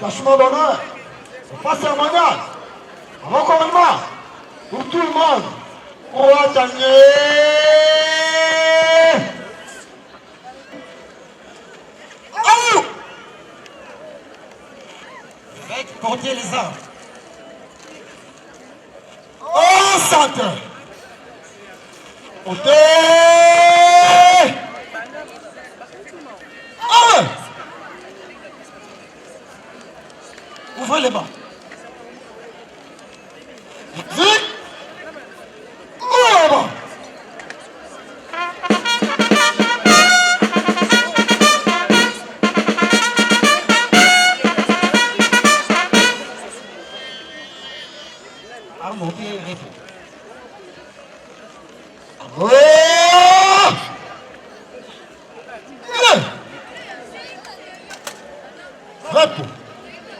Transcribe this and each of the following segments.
Attachement d'honneur, pas cérémonial, avant commandement, pour tout le monde. Roi Tanier. Allez! Faites porter les armes. Au centre. Portez. Allez! Ouvrez les bancs. Vite! Ouvrez les bancs.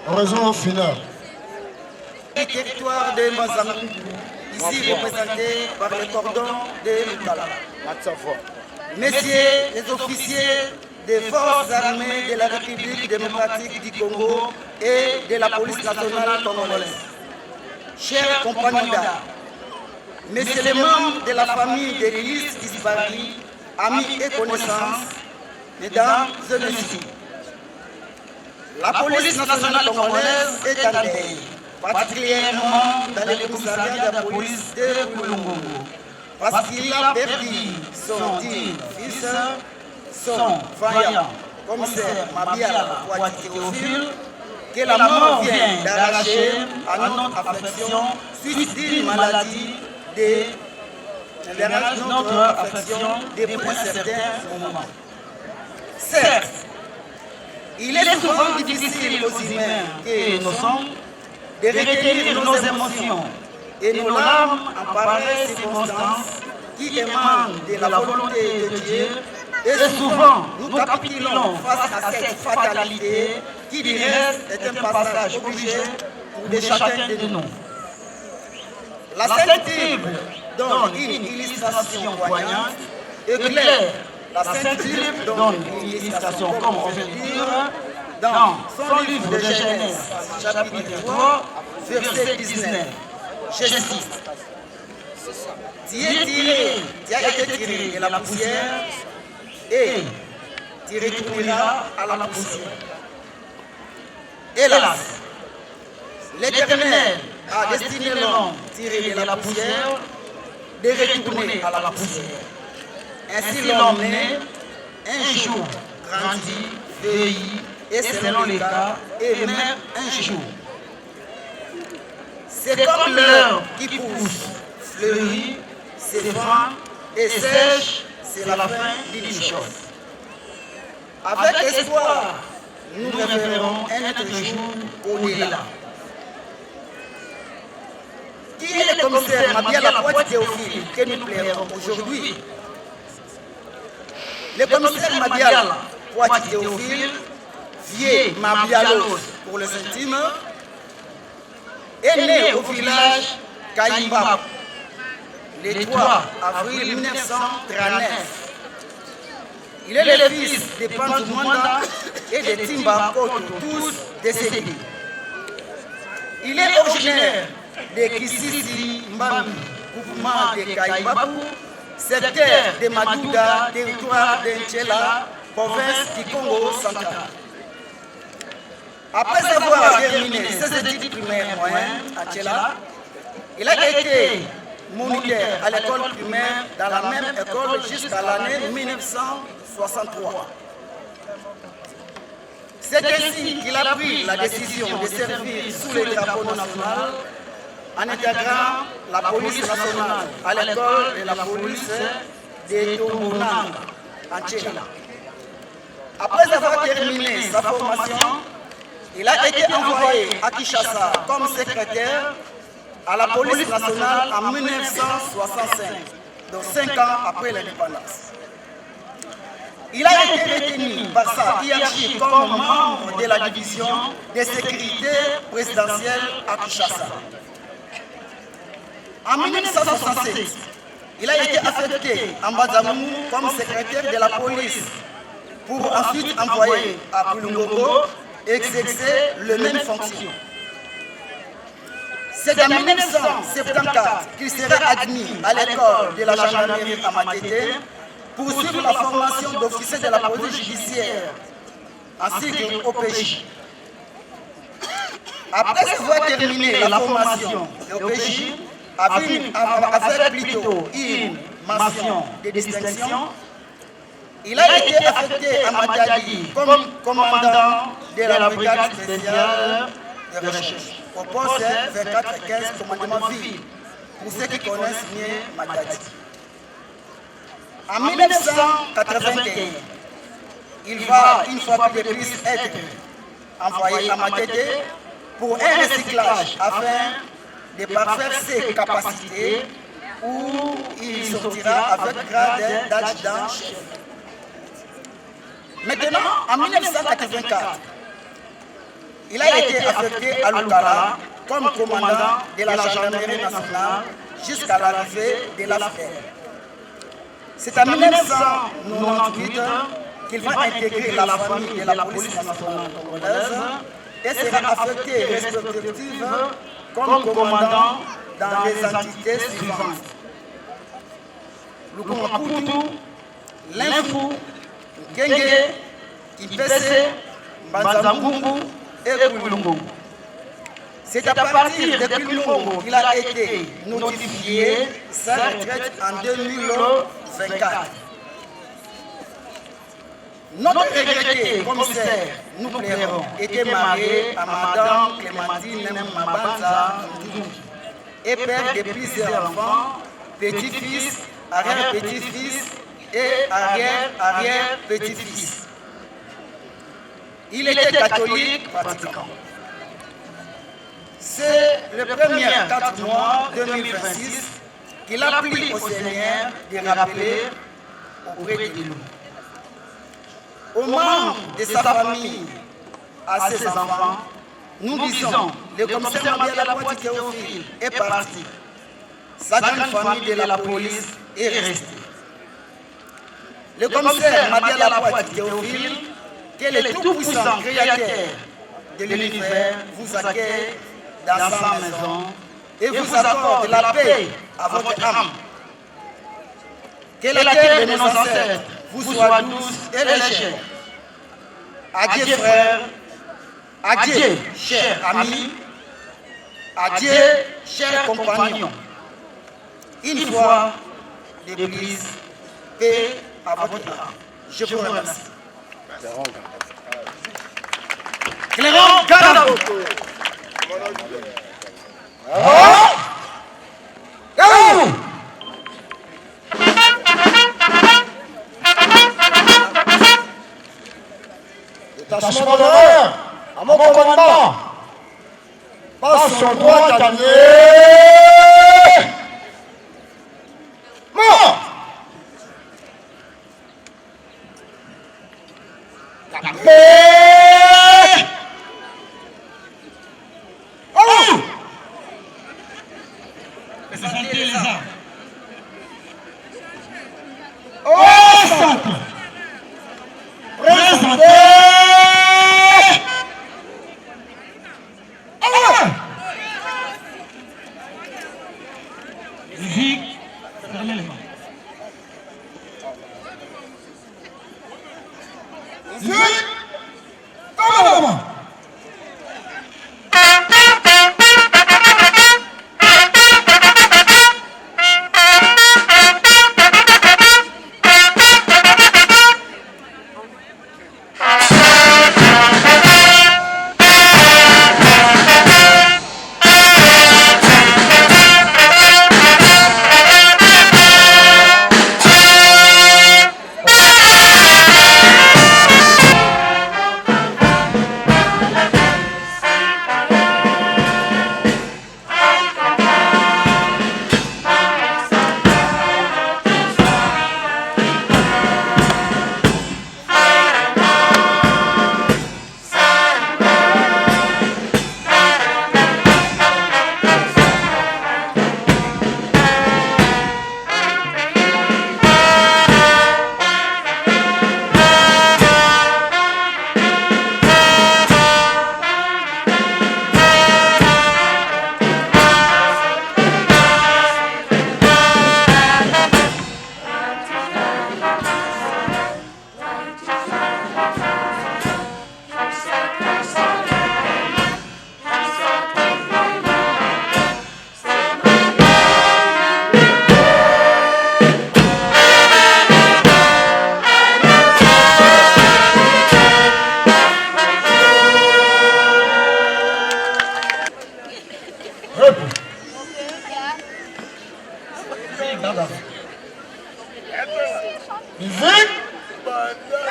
Raison finale. Le territoire de Mazamou, ici représenté par le cordon de Mutala. Messieurs les officiers des forces armées de la République démocratique du Congo et de la police nationale congolaise. Chers compagnons d'armes, messieurs les membres de la famille de l'Église disparue, amis et connaissances, mesdames et messieurs, la police nationale congolaise est endeuillée, particulièrement dans les commissariats de la police de Kulungungu, parce qu'il a perdu son digne fils, son vaillant commissaire Mabiala Ouati Théophile, que la mort vient d'arracher à notre affection suite d'une maladie notre affection depuis un certain moment. Certes, il est souvent difficile aux humains que nous sommes de retenir nos émotions et nos larmes en pareilles circonstances qui émanent de la volonté de Dieu, et souvent nous capitulons face à cette fatalité qui du reste est un passage obligé pour chacun de nous. La Sainte Bible donne une illustration poignante et claire. La Sainte Bible donne une illustration, comme on veut dire, dans son livre de Genèse, chapitre 3, verset 19. Je cite: Tu as été tiré de la poussière et tu retourneras à la poussière. Hélas, l'Éternel a destiné l'homme tiré de la poussière de retourner à la poussière. Ainsi l'homme naît, un jour grandit, vieillit, et selon les cas, et meurt un jour. C'est comme l'herbe qui pousse, fleurit, s'effrand et sèche, c'est la fin d'une chose. Avec espoir, nous reverrons un autre jour au-delà. Qui est le commissaire Mabiala Ouati Théophile que nous plairons aujourd'hui? Le commissaire Mabiala Ouati Théophile, vieux Mabialos pour les intimes, est né au village Kaïmbap le 3 avril 1939. Il est le fils de Panzumanda et de Timba Koto, tous décédés. Il est originaire de Kisisi Mbambi, mouvement de Kaïmbapou, secteur de Madouda, territoire de Nchela, province du Congo central. Après avoir terminé ses études primaires moyennes à Nchela, il a été moniteur à l'école primaire dans la même école jusqu'à l'année 1963. C'est ainsi qu'il a pris la décision de servir sous le drapeau national en intégrant la police nationale à l'école de la police de Tombonanga, en Tchéla. Après avoir terminé sa formation, il a été envoyé à Kinshasa comme secrétaire à la police nationale en 1965, donc 5 ans après l'indépendance. Il a été retenu par sa hiérarchie comme membre de la division de sécurité présidentielle à Kinshasa. En 1967, il a été affecté à Mbazamou comme secrétaire de la police pour ensuite envoyer à Kulungongo exercer les mêmes fonctions. C'est en 1974 qu'il sera admis à l'école de la gendarmerie à Matete pour suivre la formation d'officier de la police judiciaire ainsi qu'OPJ. Après avoir terminé la formation d'OPJ, avec plutôt une mention de distinction, il a été affecté à Matadi comme commandant de la brigade spéciale de recherche au poste 2415 commandement ville, pour ceux qui connaissent mieux Matadi. En 1981, il va une fois de plus être envoyé à Matete pour un recyclage afin de parfaire ses capacités où il sortira avec grade d'adjudant-chef. Maintenant, en 1984, il a été affecté à Lukala comme commandant de la gendarmerie nationale jusqu'à l'arrivée de l'AFR. C'est en 1998 qu'il va intégrer la famille de la police nationale congolaise et sera affecté respectivement comme commandant dans les entités suivantes: Lukumaputu, Linfu, Genge, Kipese, Banzambungu et Kulungu. C'est à partir de Kulungu qu'il a été notifié sa retraite en 2024. Notre regretté commissaire nucléaire était marié à Madame Clémentine Mabanza et père de plusieurs enfants, petits-fils, arrière-petits-fils et arrière-arrière-petits-fils. Il était catholique pratiquant. C'est le premier 4 mois 2026 qu'il a pris au Seigneur de rappeler auprès de nous. Aux membres de sa famille, à ses enfants, nous disons, le commissaire Madia Lapointe Théophile est parti. Sa grande famille de la police est restée. Le commissaire Madia Lapointe Théophile, qui est le tout-puissant créateur de l'univers, vous accueille dans sa maison et vous accorde la paix à votre âme. Que la terre de nos ancêtres vous soit douce et légère. Adieu frères, adieu chers amis, adieu chers compagnons. Une fois de plus, paix à votre âme. Je vous remercie. Clément Gadabo. Détachement d'honneur à mon commandement. Passe son droit à gagner. Mort. Présentez les armes. Au centre. Présentez. Musique, fermez les mains. Musique. Commandement.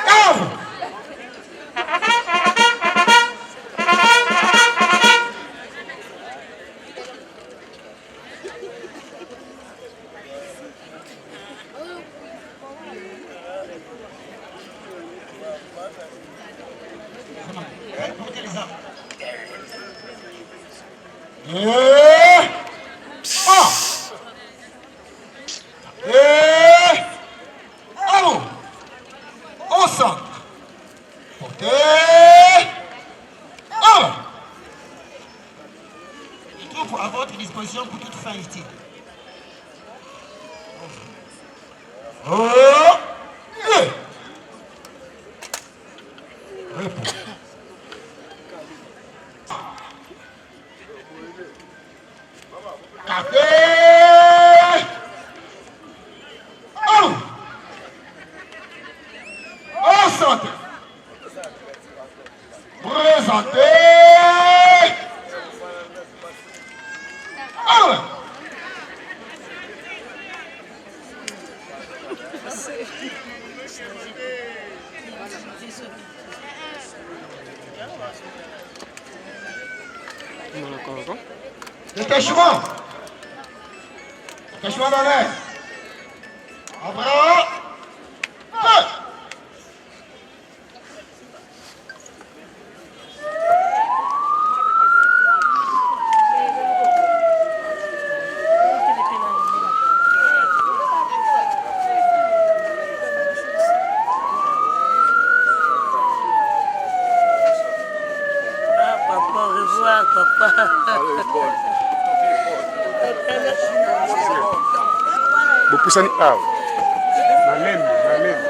Calme. Allons. Au centre. Portez. Je trouve à votre disposition pour toute fin utile. Oh. Réponds. Café. Allons. Au centre. Présentez. Allons. Détachement. Détachement dans l'air. Après. Feu. Ah, papa, au revoir, papa. Bopusani awa malembe malembe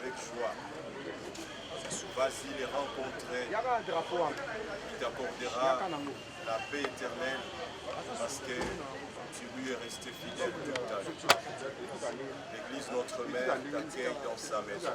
avec joie. Vas-y les rencontrer. Il t'accordera la paix éternelle parce que tu lui es resté fidèle toute ta vie. L'Église Notre Mère t'accueille dans sa maison.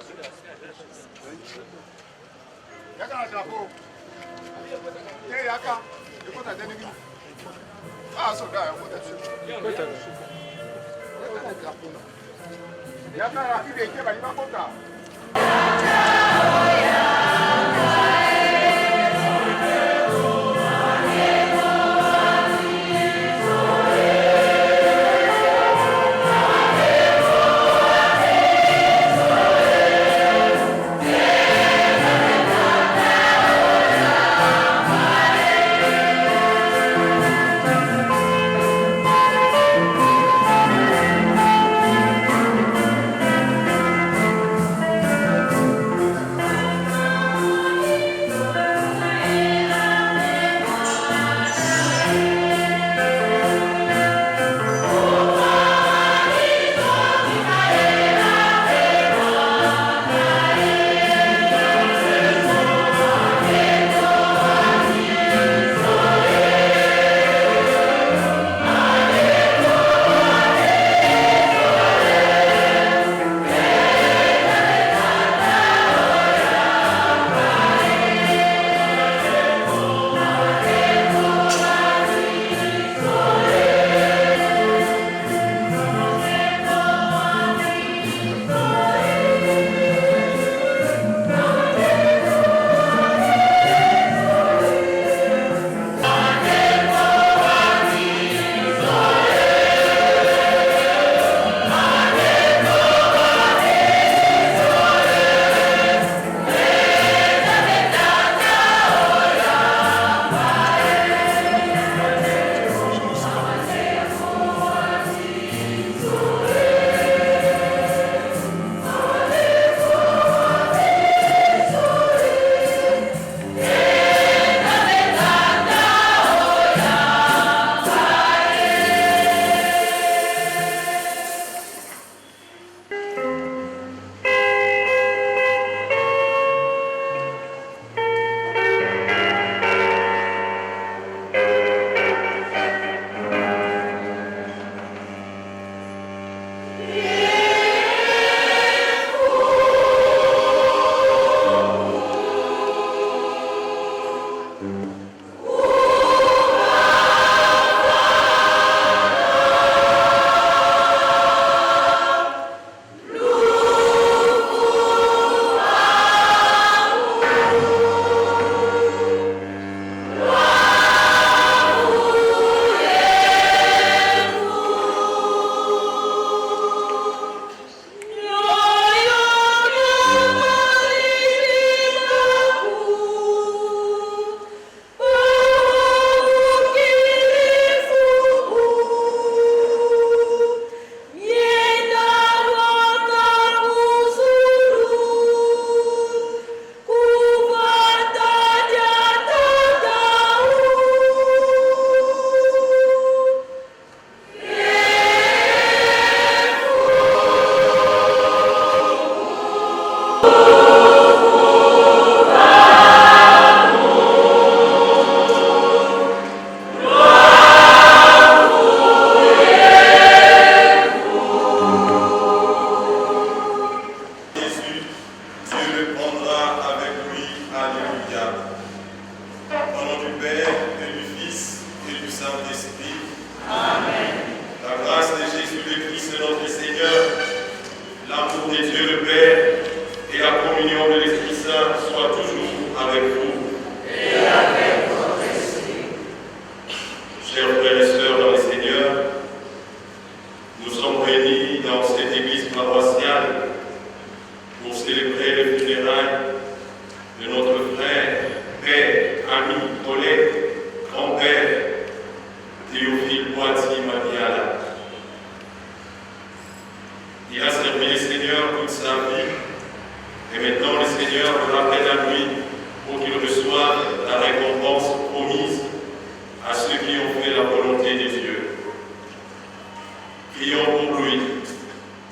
Prions pour lui,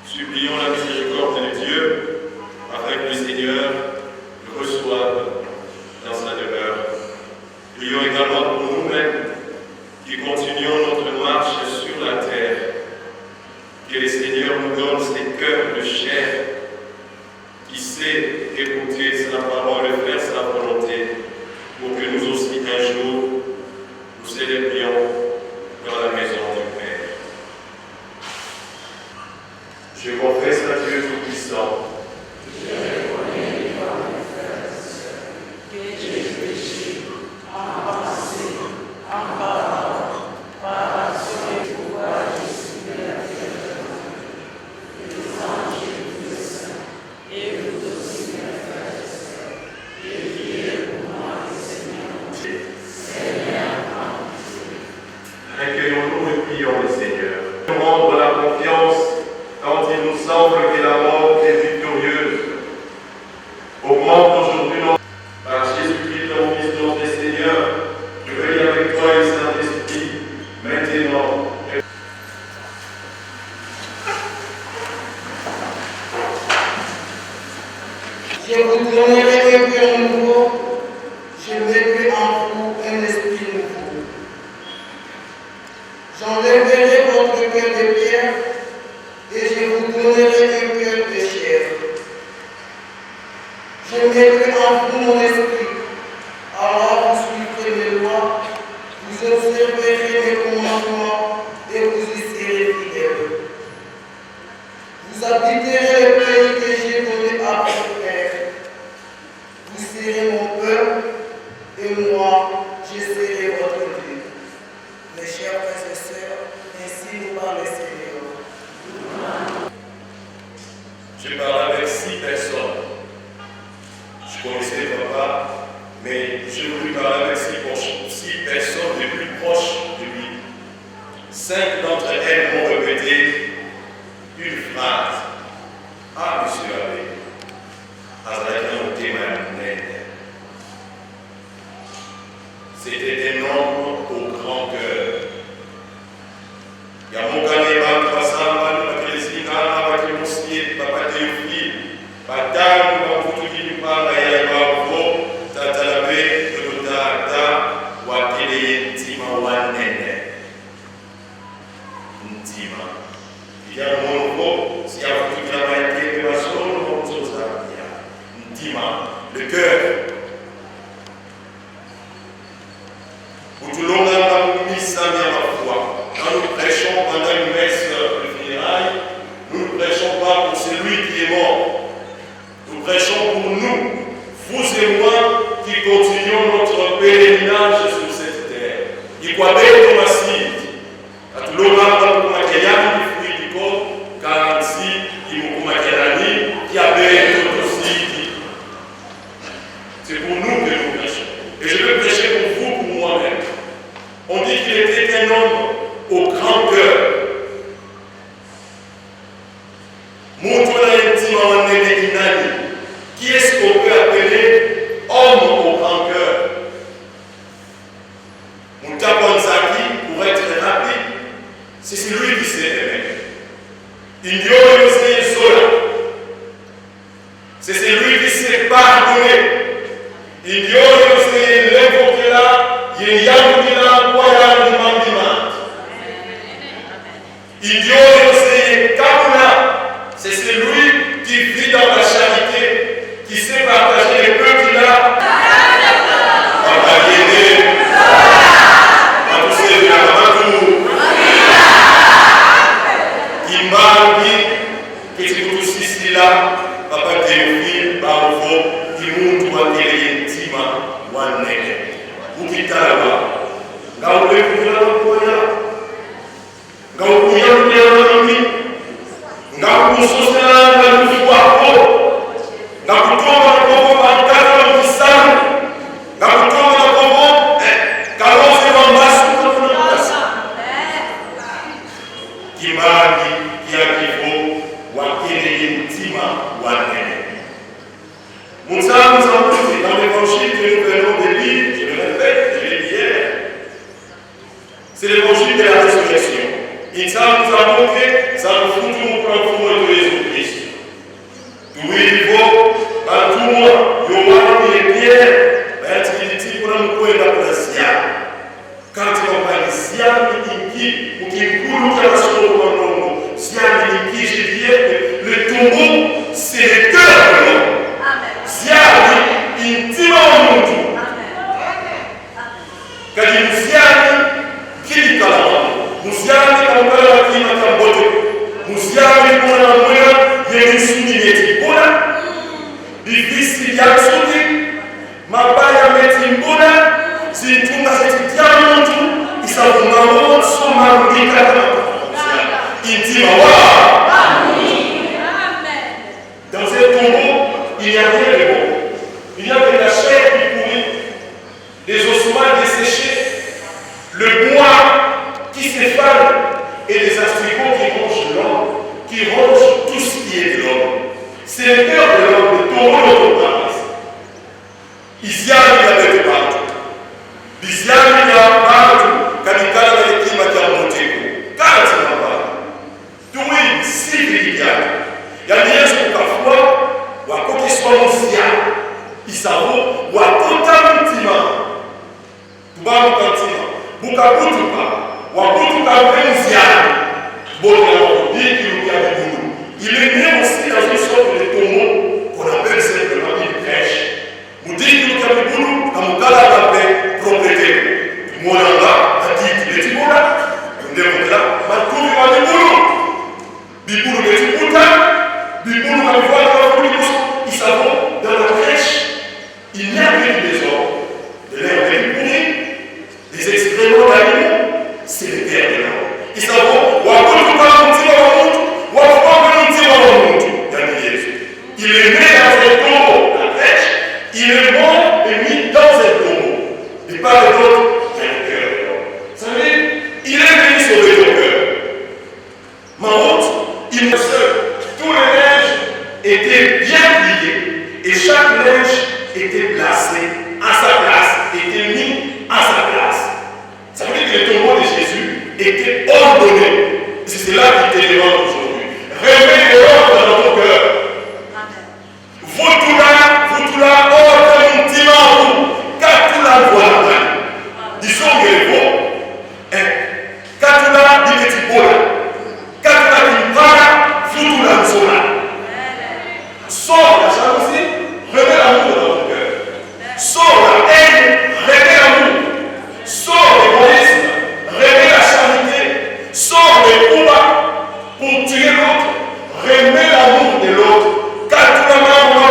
supplions la miséricorde de Dieu afin sait écouter sa parole et faire sa volonté, pour que nous aussi un jour nous célébrions dans la maison du Père. Je confesse à Dieu Tout-Puissant Accueillons-nous et prions le Seigneur. Nous rendre la confiance quand il nous semble que la mort est victorieuse. Augmente aujourd'hui par Jésus-Christ, ton Fils, notre Seigneur, je veille avec toi et Saint-Esprit, maintenant. Je vous donnerai un cœur nouveau, je mettrai en vous un esprit nouveau. J'enlèverai votre cœur de pierre et je vous donnerai un cœur de chair. Je mettrai en vous mon esprit, alors vous suivrez mes lois, vous observerez mes commandements et vous y serez fidèles. Vous habiterez le pays que j'ai donné à votre père. Vous serez mon peuple et moi, je serai votre Dieu. Mes chers frères et sœurs, ainsi nous parle le Seigneur. Je parle avec 6 personnes. Je connaissais papa, mais je voulais parler avec 6 personnes les plus proches de lui. 5 d'entre elles m'ont répété une phrase. Ah, monsieur l'abbé, c'était un homme au grand cœur. Yamokane Bakrasamba, Bakresikana, Bakremoski, Papa Théophile, Batam, Bakutuki, Papa Yabavo, Tatalabe, Tata, Wakele, Tima Wanene. Ntima. Il y a un monopole, si y a tout qui a été de la zone, Ntima, le cœur. Quand nous prêchons pendant une messe de funérailles, nous ne prêchons pas pour celui qui est mort. Nous prêchons pour nous, vous et moi, qui continuons notre pèlerinage sur cette terre. Il faut être massif. À tout le monde, qui fruit du corps, 46, qui avait aussi. C'est pour nous que nous prêchons. Et je veux prêcher pour vous, pour moi-même. On dit qu'il était un homme au grand cœur. Qui est-ce qu'on peut appeler homme au grand cœur? Moutaponzaki, pour être rapide, c'est celui qui s'est aimé. C'est celui qui s'est pardonné. C'est celui qui vit dans la charité, qui sait partager les peu qu'il a. Papa Théophile, Barofo, Kimuntu Wakele Tima, Wanene. Ukitalawa. Gaule Kuya, Gaukuya Kuya, Gaukusosela, Gakufuako, Gakutoma Kobo, Bankara, Kisan, Gakutoma Kobo, Kalose Bambasu, Kimagi, Kiakifo, Wakele Tima, Wanene. Nous sommes dans l'évangile que nous venons de lire, je le répète, je l'ai dit hier. C'est l'évangile de la résurrection. Il nous a montré, ça nous fout tout mon plan de Jésus-Christ. Tout il faut, dans tout le monde, il y aura des pierres, mais il dit qu'on a nous pouvons la place. Quand il va parler, Siam, il ou qui coule la sur le monde, Siam, il dit, je dis, le tombeau, c'est le cœur de l'homme. yaksudi mabaya metimbona zitunga zetidiamuntu isavungawo somarudika intima wa. Dans ce tombeau, il n'y a rien de bon. Il y a de la chair qui pourrit, des ossements desséchés, le bois qui s'effale et les asticots qui rongent l'homme, qui rongent tout ce qui est de l'homme. C'est le cœur de l'homme, le tombeau dont on parle. Ici, il y avait de partout. Ici, il y a partout. Kamikala na hekima cha Moteko. Kazi na baba. Tuwe sivyo kijana. Yaani Yesu ukafua wakokiswa musia. Isavo wakota mtima. Tubamu kantima. Bukabutuka. Wabutuka mpenzi. Bon, alors, dit qu'il y a des boulots. Il est né aussi dans une sorte de tombeau qu'on appelle simplement une crèche. Vous dites qu'il y a des boulots, à mon cas, la paix, propriété. Moi, là, a dit qu'il est là. On est là, ma tour, il y a des boulots. Biboulou, les Tibouta, Biboulou, la voix de la police, ils savent, dans la crèche, il n'y a que du désordre, de l'air bien pourri, des excréments d'animaux, c'est le père de l'homme. Ils savent, il est né dans un tombeau, la crèche, il est mort et mis dans un tombeau. Et pas de l'autre, il y a le cœur de l'homme. Vous savez, il est venu sauver ton cœur. Ma route, il me seul. Tous les neiges étaient bien pliés et chaque neige était placé à sa place, était mis à sa place. Ça veut dire que le tombeau de Jésus était ordonné. C'est cela qui te demande aujourd'hui. Remets l'ordre dans ton cœur. Vous là, ordre un petit marou. Quand tu la vois, disons que le bon. Quand tu la dis que tu bois. Quand tu la dis pas, vous la zona. Sors la jalousie, remets l'amour dans ton cœur. Sors la haine, remets l'amour. Sors l'égoïsme, remets la charité. Sors le combat pour tuer l'autre, remets l'amour de l'autre. Quand tu la main,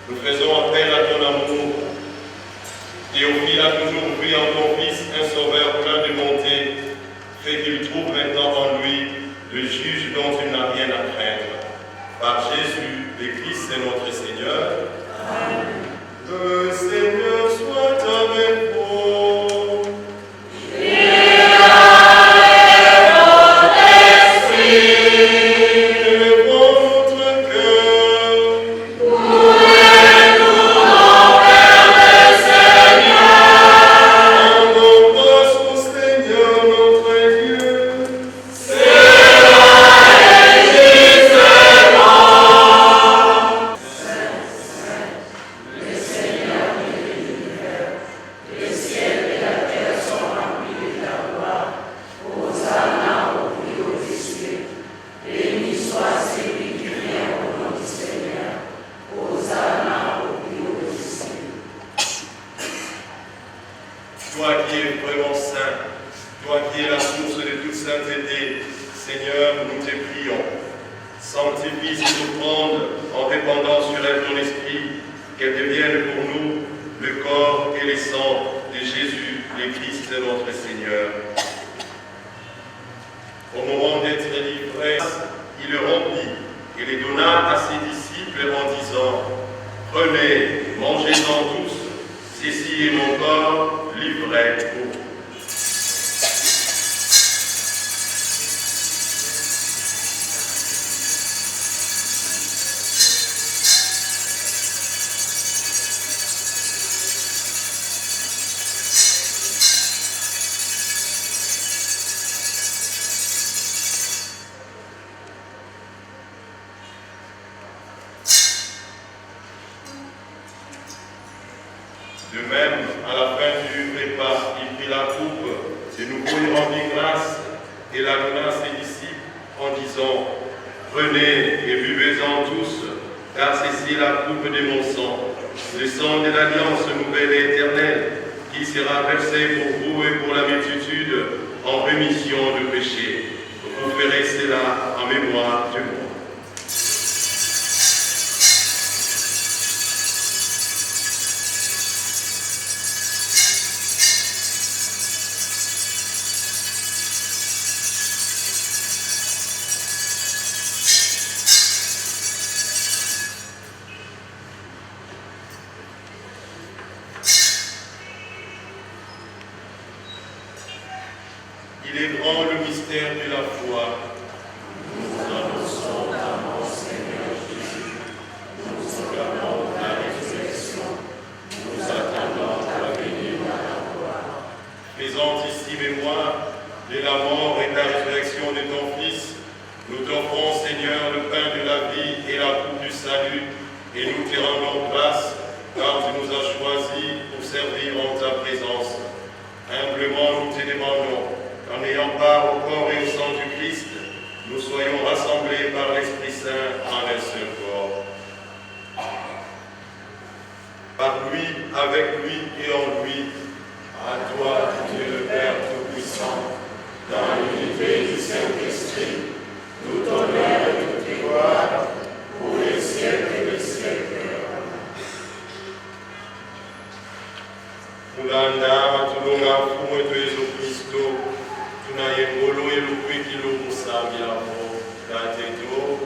Nous faisons appel à ton amour. Théophile a toujours vu en ton Fils un sauveur plein de bonté. Fais qu'il trouve maintenant en lui le juge dont il n'a rien à craindre. Par Jésus, le Christ est notre Seigneur. Amen. Le Seigneur soit avec vous. Seigneur. toi qui es vraiment saint, toi qui es la source de toute sainteté, Seigneur, nous te prions. Sanctifie ces offrandes en répandant sur elles ton esprit, qu'elles deviennent pour nous le corps et le sang de Jésus, le Christ notre Seigneur. Au moment d'être livré, il le rompit et les donna à ses disciples en disant: prenez, mangez-en tous, ceci est mon corps livré pour vous. De même, à la fin du repas, il prit la coupe, de nouveau il rendit grâce et la donna à ses disciples en disant: prenez et buvez-en tous, car ceci est la coupe de mon sang, le sang de l'alliance nouvelle et éternelle, qui sera versé pour vous et pour la multitude en rémission de péché. Vous ferez cela en mémoire de moi. Il est grand le mystère de la foi. Nous annonçons ta mort, Seigneur Jésus. Nous proclamons ta résurrection. Nous attendons ta venue à la gloire. Faisant ici mémoire de la mort et de la résurrection de ton Fils, nous t'offrons, Seigneur, le pain de la vie et la coupe du salut, et nous te rendons grâce, car tu nous as choisis pour servir en ta présence. Humblement, nous te demandons, en ayant part au corps et au sang du Christ, nous soyons rassemblés par l'Esprit Saint en un seul corps. Par lui, avec lui et en lui, à toi, Dieu le Père Tout-Puissant, dans l'unité du Saint-Esprit, tout honneur et toute gloire, pour les siècles des siècles. Muganda, tulunga mfumo wetu Yesu Kristo, tunayengolo elukwi kilo musambi hapo kateto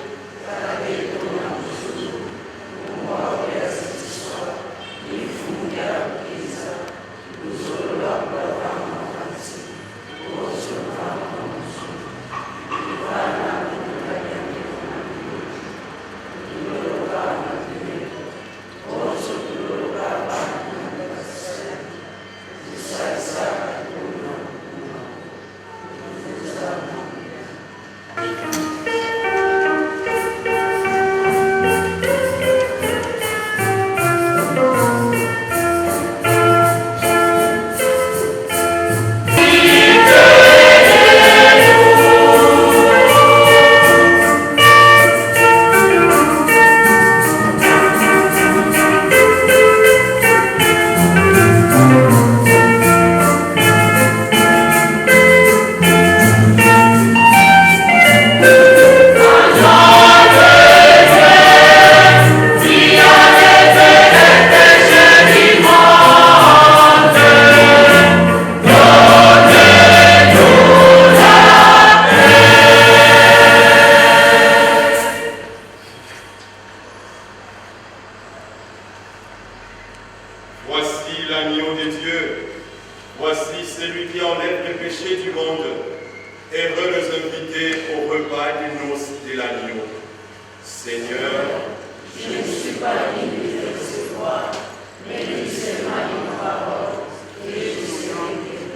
Voici l'agneau de Dieu, voici celui qui enlève le péché du monde. Heureux les invités au repas des noces de l'agneau. Seigneur, je ne suis pas digne de recevoir, mais dis seulement une parole, et je serai guéri.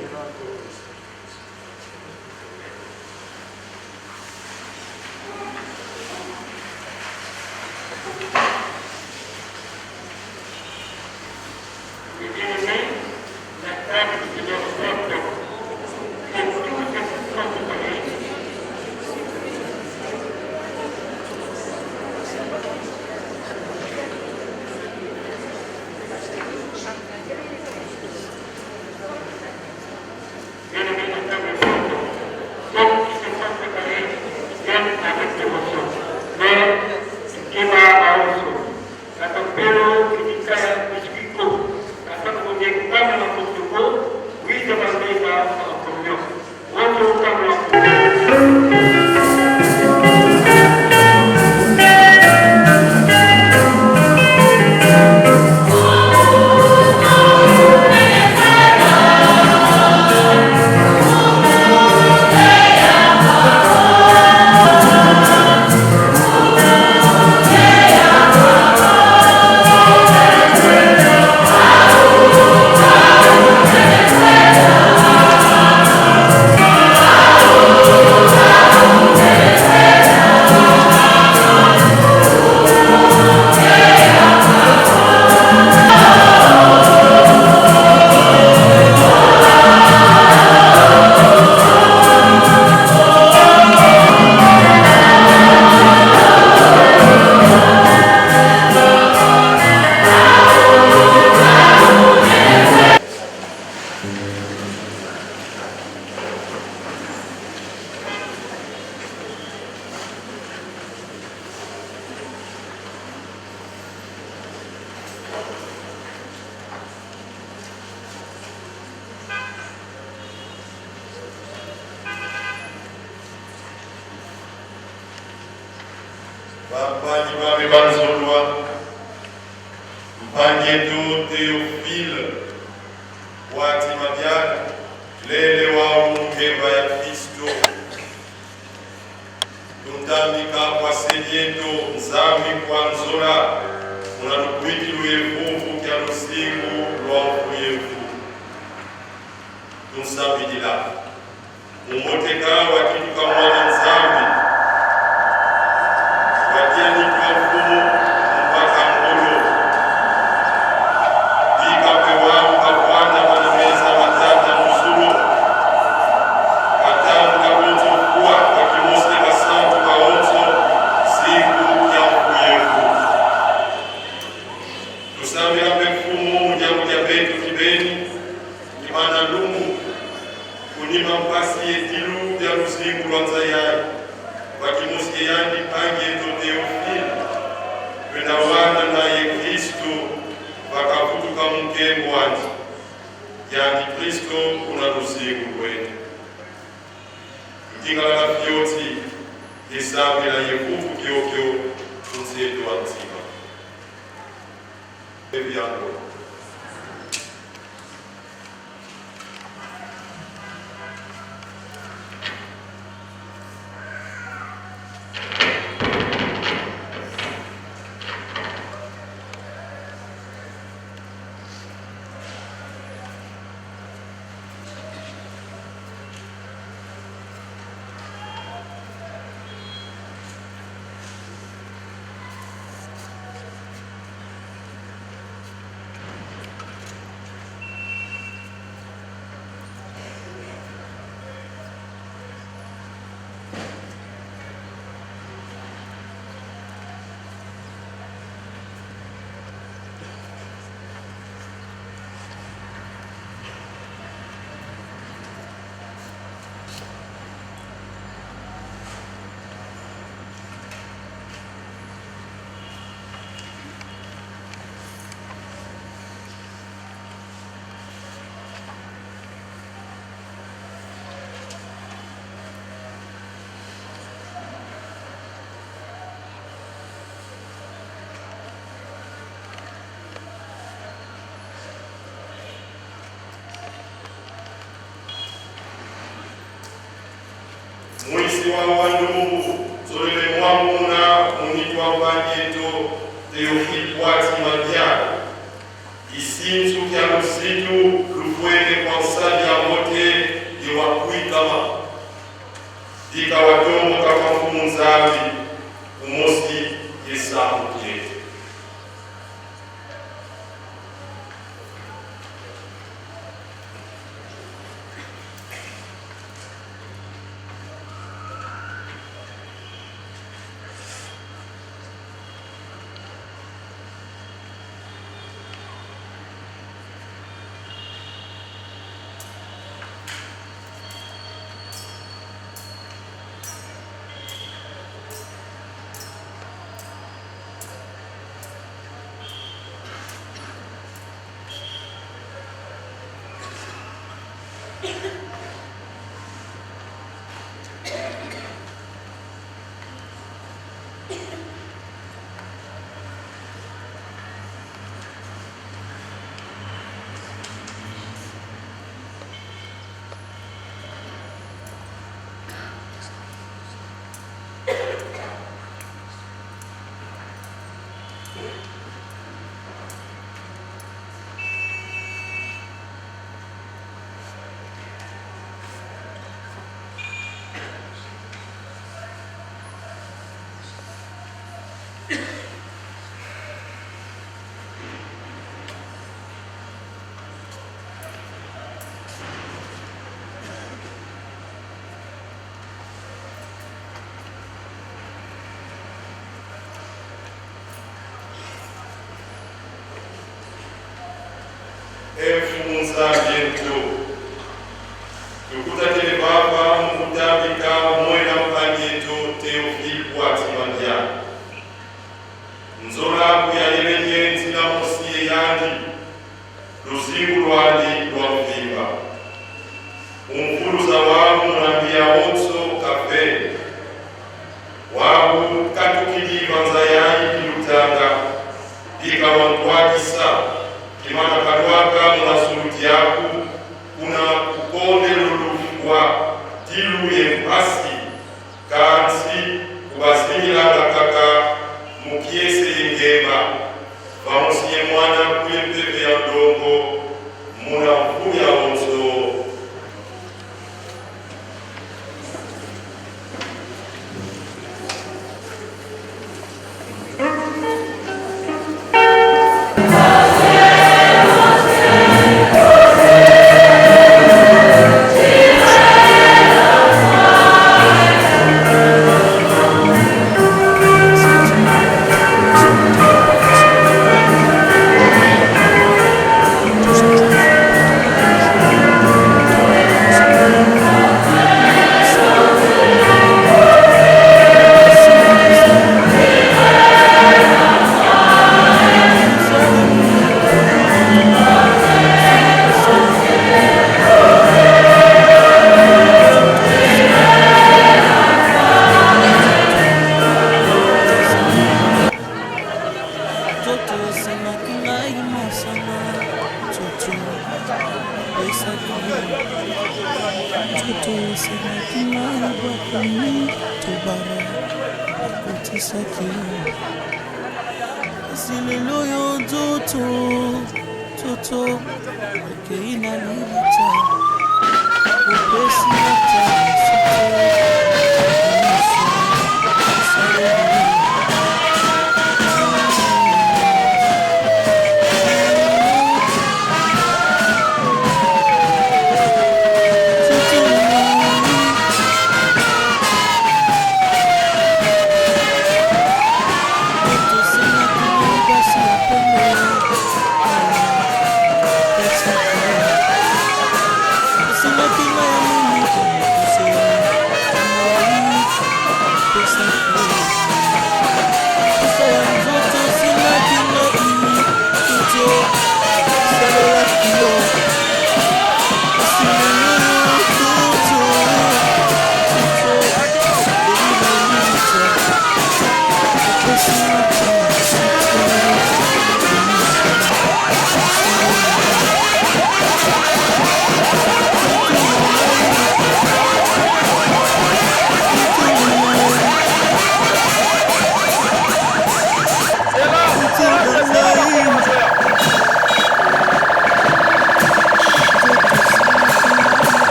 Bapanyi babe banzolwa mpangeto Théophile wati mabyana lele wa mungemba ya Kristo tuntambika kwa selieto nzambi kwa nzola unalukwitilu evuvu kya lusingu lwa mfuyevu tunsambidila mumoteka wakituka mwana nzambi wajeni kwa mfumu mpaka ngolo ikape wao kavwana wanameza matata nusulu katamu kabunzo kuwa wakimoste kasantu kaonzo siku ya mfuyevu tusambila pe mfumu mujangu ya betu kibeni imana lumu kunima mpasi yetilu ya lusingu lwanza yae wakimoske yandi pangeto Théophile wena wana naye Kristo wakavutuka mkembo wanji yandi Kristo una lusingu lwetu mtingala la fyoti hesabu la yevuvu kyokyo tunzetu wa nzima ebyango mwisi wa wandugu zolele mwamuna munitwa mpangeto Théophile wati mabyana isinzu kya lusitu lufwele kwa nsali ya mote iwakuikama ikawatomo kama mfumu nzambi umosi yesamu yetu efunza byentu tukutatele baba mukutabika mwena mpangeto Théophile wati mabyana nzola kuyalele nyenzi na musiye yandi luzingu lwandi lwa mvimba umvuluza wabu munambia otso kafe wabu katukiliva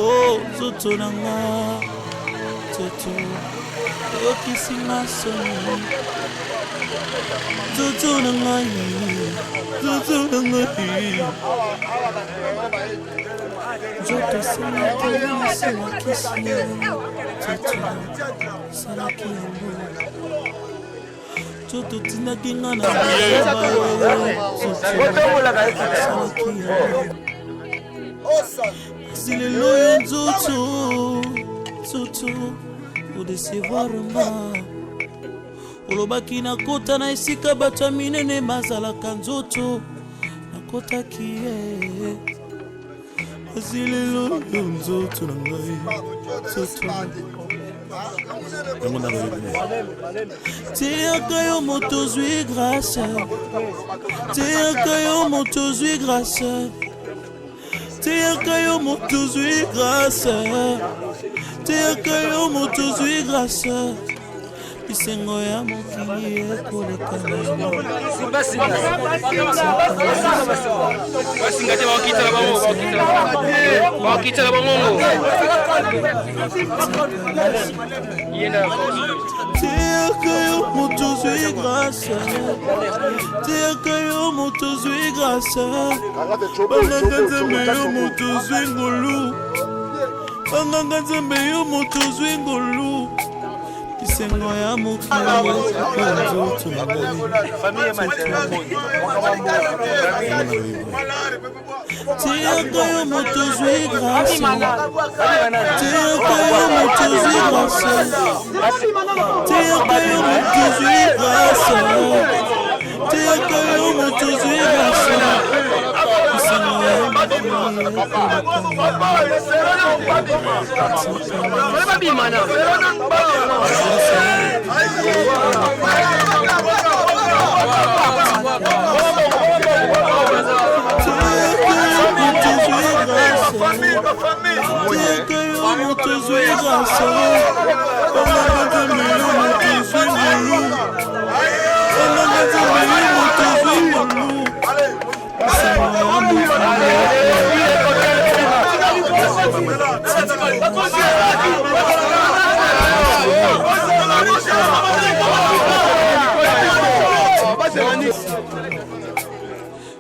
Oh, Zoto nanga, Zoto, Yokisi masoni, Zoto nanga, Zoto nanga, Zoto sana kisi, Zoto sana kiyambo, Zoto tina kinga na Zoto sana kiyambo. Si le loyo nzutu odecevoir nga olobaki nakota na esika bato ya minene bazalaka nzoto nakotaki ye si le loyo nzutu na ngai teyaka yo moto zwi grâce teyaka yo moto zwi grâce teyaka yo moto zwi grâce teyaka yo moto zwi grâce bisengo ya mokili ekoleka na yo basinga te bakitala bangongo teyaka yo moto ozwi grâce teyaka yo moto ozwi grâce banganga nzambe yo moto ozwi ngolu banganga nzambe yo moto ozwi ngolu bisengo ya mokili nzoto teyaka yo moto ozwi grâce teyaka yo moto ozwi grâce teyaka yo moto ozwi grâce teyaka yo moto ozwi grâce bisengo ya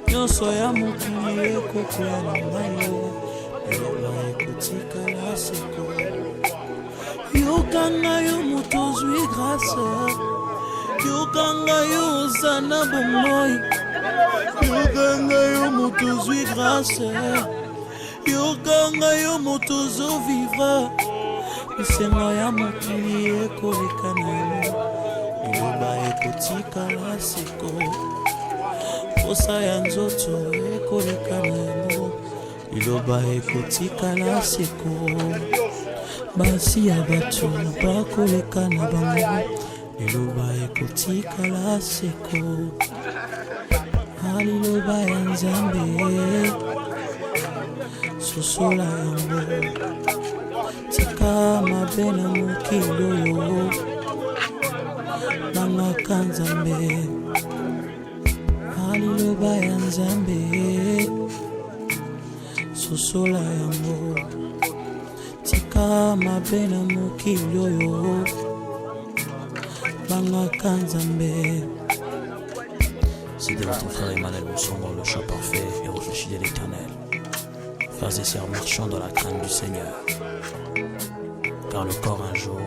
nyonso ya mokili ekokwea na ngai eloba ekotikala seko yokanga yo moto ozwi grâce yokanga yo oza na bomoi yokanga yo moto ozwi grâce yokanga yo moto ozovivre bisengo ya mokili ekoleka na yo eloba ekotikala seko posa ya nzoto ekoleka na yango liloba ekotikala seko basi ya bato bakoleka na bango liloba ekotikala seko aliloba ya nzambe sosola yango tika mabe na mokili oyo bangaka nzambe aliloba ya nzambe sosola yango tika mabe na mokili oyo bangaka nzambe. C'était votre frère Emmanuel Moussongo, le chant parfait et réfléchi de l'Éternel. Frères et sœurs, marchons dans la crainte du Seigneur, car le corps un jour